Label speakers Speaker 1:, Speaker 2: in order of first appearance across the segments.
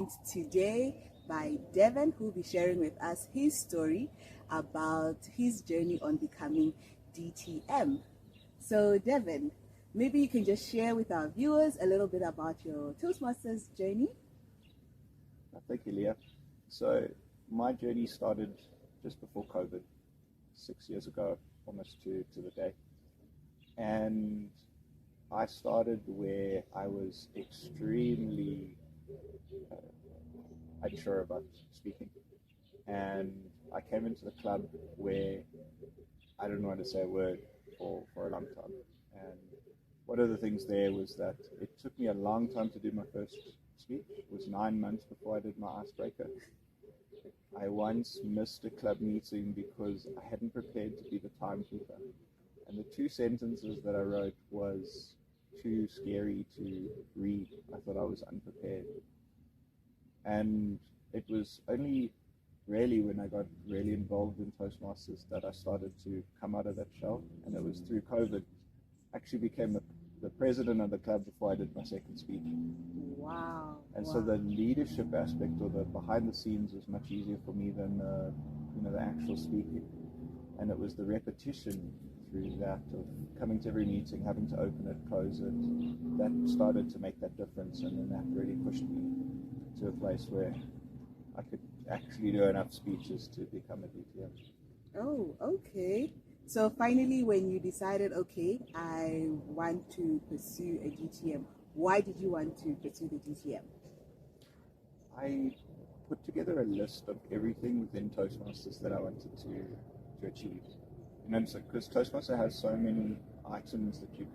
Speaker 1: joined today by Devin, who will be sharing with us his story about his journey on becoming DTM. So, Devin, maybe you can just share with our viewers a little bit about your Toastmasters journey.
Speaker 2: Thank you, Leah. So, my journey started just before COVID, 6 years ago, almost to the day. And I started where I was extremely unsure about speaking. And I came into the club where I didn't want to say a word for a long time. And one of the things there was that it took me a long time to do my first speech. It was 9 months before I did my icebreaker. I once missed a club meeting because I hadn't prepared to be the timekeeper. And the 2 sentences that I wrote was too scary to read. I thought I was unprepared. And it was only really when I got really involved in Toastmasters that I started to come out of that shell. And it was through COVID. I actually became the president of the club before I did my second speech.
Speaker 1: Wow.
Speaker 2: And so the leadership aspect or the behind the scenes was much easier for me than the actual speaking. And it was the repetition through that of coming to every meeting, having to open it, close it, that started to make that difference. And then that really pushed me to a place where I could actually do enough speeches to become a DTM.
Speaker 1: Oh, okay. So finally, when you decided, okay, I want to pursue a DTM, why did you want to pursue the DTM?
Speaker 2: I put together a list of everything within Toastmasters that I wanted to achieve. And so, because Toastmaster has so many items that you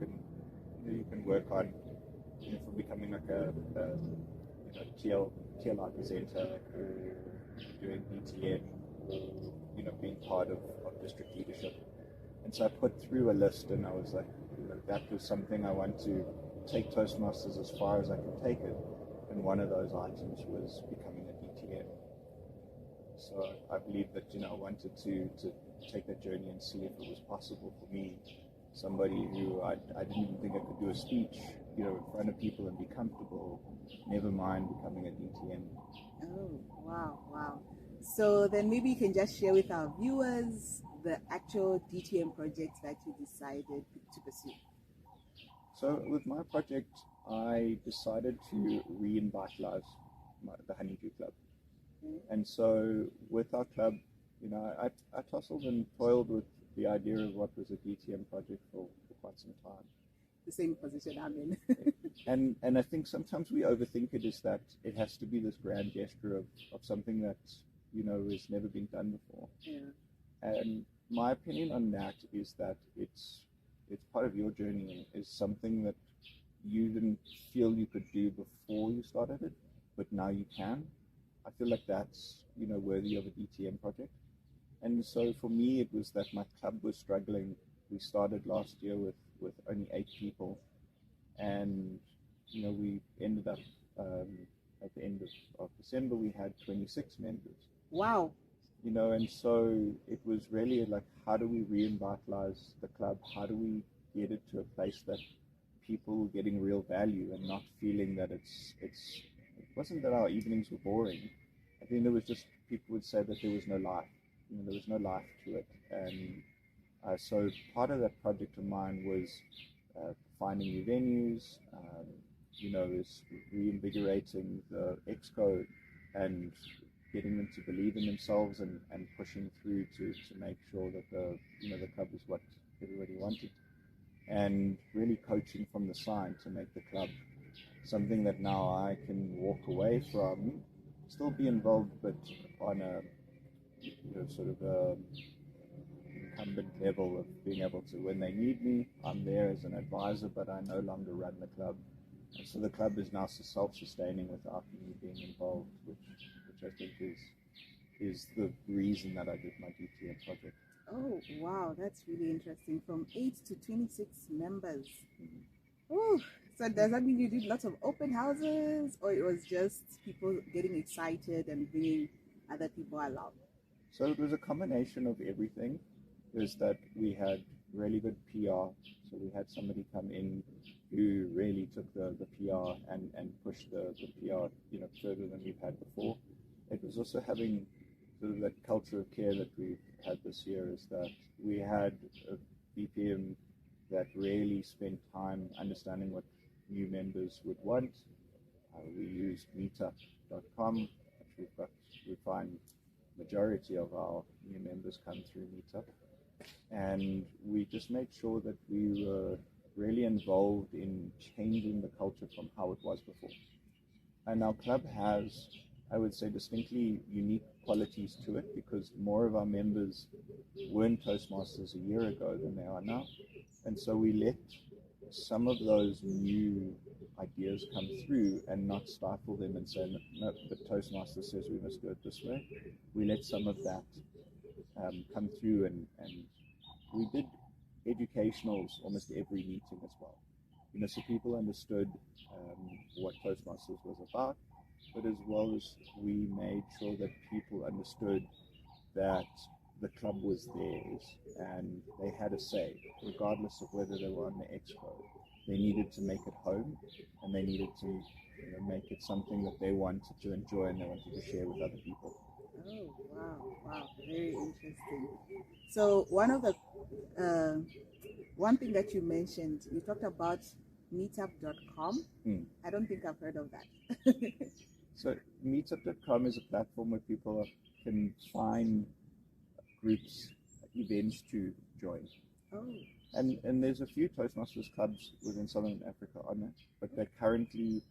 Speaker 2: can work on, from becoming like a TLI presenter, or doing DTM, or being part of district leadership. And so I put through a list, and I was like, that was something I want to take Toastmasters as far as I can take it. And one of those items was becoming a DTM. So I believe that I wanted to take that journey and see if it was possible for me, somebody who I didn't even think I could do a speech, in front of people and be comfortable, never mind becoming a DTM.
Speaker 1: Oh, wow. So then maybe you can just share with our viewers the actual DTM project that you decided to pursue.
Speaker 2: So with my project, I decided to re-invitalize the Honeydew Club. And so with our club, I tussled and toiled with the idea of what was a DTM project for quite some time.
Speaker 1: The same position I'm in.
Speaker 2: and I think sometimes we overthink it, is that it has to be this grand gesture of something that, has never been done before.
Speaker 1: Yeah.
Speaker 2: And my opinion on that is that it's part of your journey, is something that you didn't feel you could do before you started it, but now you can. I feel like that's, worthy of a DTM project. And so for me, it was that my club was struggling. We started last year with only 8 people. And, we ended up, at the end of December, we had 26 members.
Speaker 1: Wow.
Speaker 2: And so it was really like, how do we re-invitalize the club? How do we get it to a place that people were getting real value and not feeling that it wasn't that our evenings were boring. I think there was just, people would say that there was no life. There was no life to it. And so part of that project of mine was finding new venues, is reinvigorating the Exco and getting them to believe in themselves and pushing through to make sure that the club was what everybody wanted. And really coaching from the side to make the club something that now I can walk away from, still be involved, but on a sort of a incumbent level of being able to, when they need me, I'm there as an advisor, but I no longer run the club. And so the club is now self-sustaining without me being involved, which I think is the reason that I did my DTM project.
Speaker 1: Oh, wow, that's really interesting. From 8 to 26 members. Oh, so does that mean you did lots of open houses, or it was just people getting excited and bringing other people along?
Speaker 2: So it was a combination of everything. Is that we had really good PR. So we had somebody come in who really took the PR and pushed the PR, further than we've had before. It was also having sort of that culture of care that we've had this year, is that we had a BPM that really spent time understanding what new members would want. We used meetup.com, which we find majority of our new members come through Meetup. And we just made sure that we were really involved in changing the culture from how it was before. And our club has, I would say, distinctly unique qualities to it, because more of our members weren't Toastmasters a year ago than they are now. And so we let some of those new ideas come through and not stifle them and say, no, the Toastmaster says we must do it this way. We let some of that come through, and we did educationals almost every meeting as well. So people understood what Toastmasters was about, but as well as we made sure that people understood that the club was theirs and they had a say, regardless of whether they were on the expo. They needed to make it home, and they needed to make it something that they wanted to enjoy and they wanted to share with other people.
Speaker 1: Oh, wow, very interesting. So one thing that you mentioned, you talked about meetup.com. I don't think I've heard of that.
Speaker 2: So meetup.com is a platform where people can find groups, events to join.
Speaker 1: Oh.
Speaker 2: And there's a few Toastmasters clubs within Southern Africa on it, but they're currently,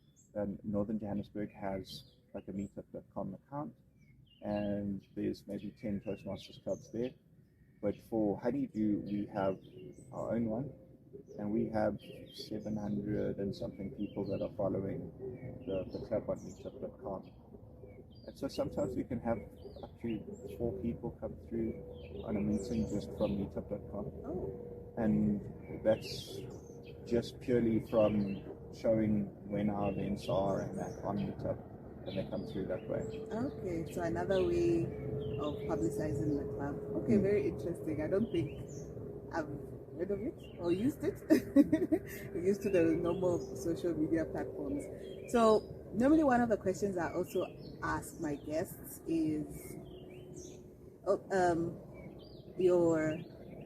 Speaker 2: Northern Johannesburg has like a meetup.com account, and there's maybe 10 Toastmasters clubs there. But for Honeydew, we have our own one, and we have 700 and something people that are following the club on meetup.com. And so sometimes we can have up to 4 people come through on a meeting just from meetup.com.
Speaker 1: Oh.
Speaker 2: And that's just purely from showing when our events are and that on Meetup, and they come through that way.
Speaker 1: Okay, so another way of publicizing the club. Okay, very interesting. I don't think I've heard of it or used it. We're used to the normal social media platforms. So normally one of the questions I also ask my guests is your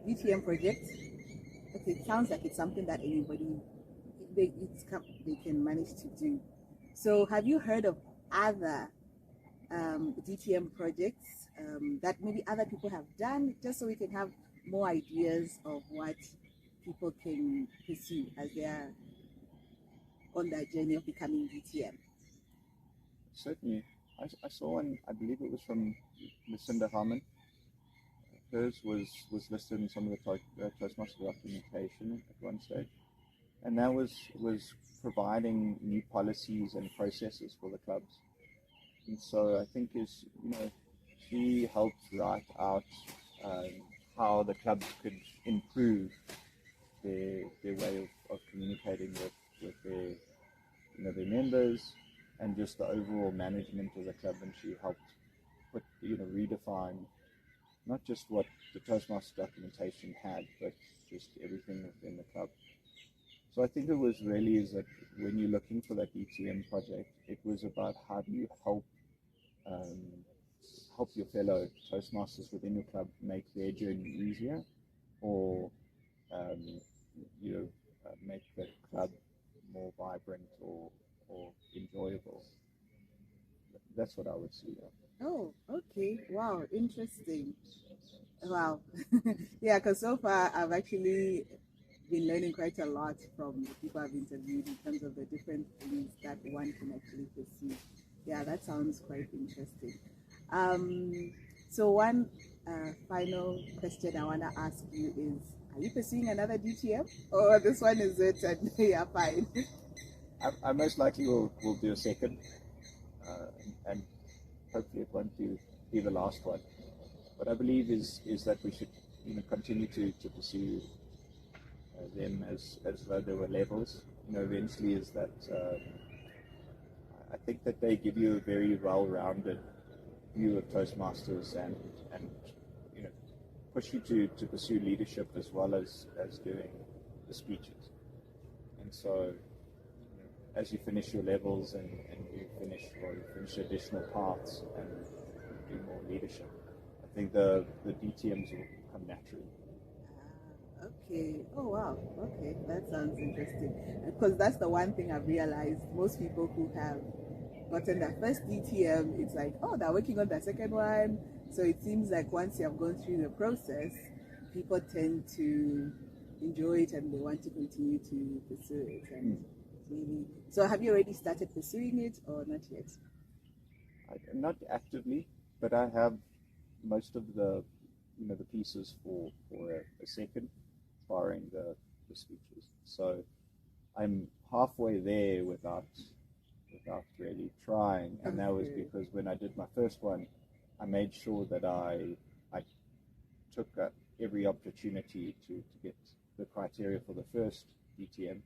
Speaker 1: DTM project. Okay, it sounds like it's something that anybody they can manage to do. So have you heard of other DTM projects that maybe other people have done, just so we can have more ideas of what people can pursue as they are on that journey of becoming DTM?
Speaker 2: Certainly. I saw one, I believe it was from Lucinda Harmon. Hers was listed in some of the Toastmaster documentation at one stage. And that was providing new policies and processes for the clubs. And so I think she helped write out how the clubs could improve their way of communicating with their members and just the overall management of the club. And she helped redefine not just what the Toastmaster documentation had, but just everything within the club. So I think it was really is that when you're looking for that DTM project, it was about how do you help your fellow Toastmasters within your club make their journey easier, or make the club more vibrant or enjoyable. That's what I would see.
Speaker 1: Oh, okay. Wow, interesting. Wow. Yeah, because so far I've actually been learning quite a lot from the people I've interviewed in terms of the different things that one can actually pursue. Yeah, that sounds quite interesting. So one final question I want to ask you is, are you pursuing another DTM? Or this one is it and yeah, fine?
Speaker 2: I most likely will do a second, and hopefully it won't be the last one. What I believe is that we should continue to pursue them as though there were levels. Eventually is that I think that they give you a very well-rounded view of Toastmasters and push you to pursue leadership as well as doing the speeches. And so, as you finish your levels and you finish additional paths and do more leadership, I think the DTMs will come naturally.
Speaker 1: Okay. Oh wow. Okay, that sounds interesting. Because that's the one thing I've realized. Most people who have gotten their first DTM, it's like, oh, they're working on their second one. So it seems like once you have gone through the process, people tend to enjoy it and they want to continue to pursue it. And really, so have you already started pursuing it or not yet?
Speaker 2: Not actively, but I have most of the the pieces for a second, barring the speeches. So I'm halfway there without really trying, and that was because when I did my first one, I made sure that I took every opportunity to get the criteria for the first DTM,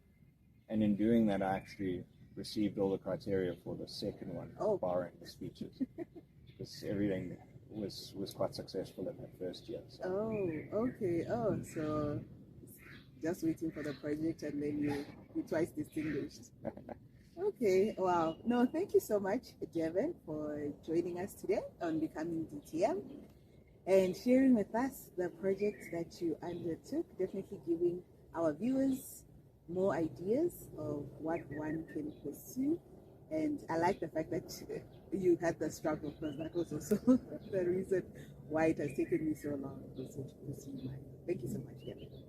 Speaker 2: and in doing that, I actually received all the criteria for the second one, barring the speeches, because everything was quite successful in that first year. So.
Speaker 1: Oh, okay. Oh, so just waiting for the project and then you twice distinguished. Okay, wow. No, thank you so much, Devin, for joining us today on Becoming DTM and sharing with us the project that you undertook, definitely giving our viewers more ideas of what one can pursue. And I like the fact that you had the struggle, because that was also the reason why it has taken me so long to pursue mine. Thank you so much, Devin.